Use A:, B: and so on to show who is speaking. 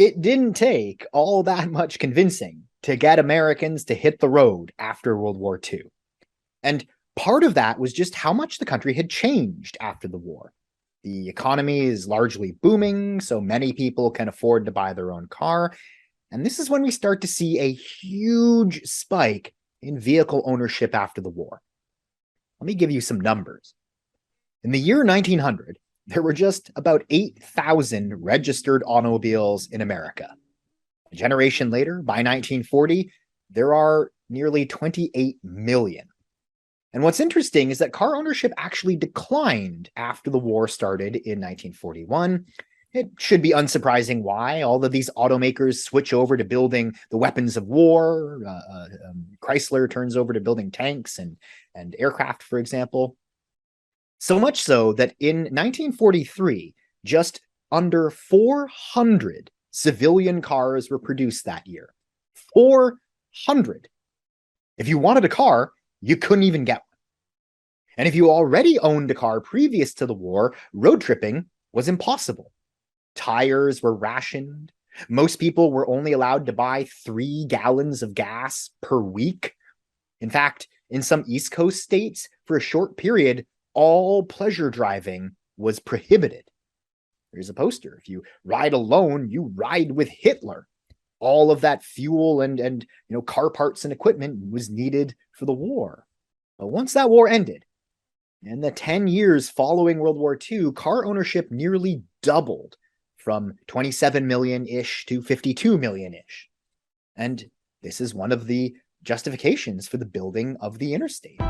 A: It didn't take all that much convincing to get Americans to hit the road after World War II. And part of that was just how much the country had changed after the war. The economy is largely booming, so many people can afford to buy their own car. And this is when we start to see a huge spike in vehicle ownership after the war. Let me give you some numbers. In the year 1900, there were just about 8,000 registered automobiles in America. A generation later, by 1940, there are nearly 28 million. And what's interesting is that car ownership actually declined after the war started in 1941. It should be unsurprising why. All of these automakers switch over to building the weapons of war. Chrysler turns over to building tanks and aircraft, for example. So much so that in 1943, just under 400 civilian cars were produced that year. 400. If you wanted a car, you couldn't even get one. And if you already owned a car previous to the war, road tripping was impossible. Tires were rationed. Most people were only allowed to buy 3 gallons of gas per week. In fact, in some East Coast states, for a short period, all pleasure driving was prohibited. Here's a poster. If you ride alone, you ride with Hitler. All of that fuel and car parts and equipment was needed for the war. But once that war ended, in the 10 years following World War II, car ownership nearly doubled from 27 million-ish to 52 million-ish. And this is one of the justifications for the building of the interstate.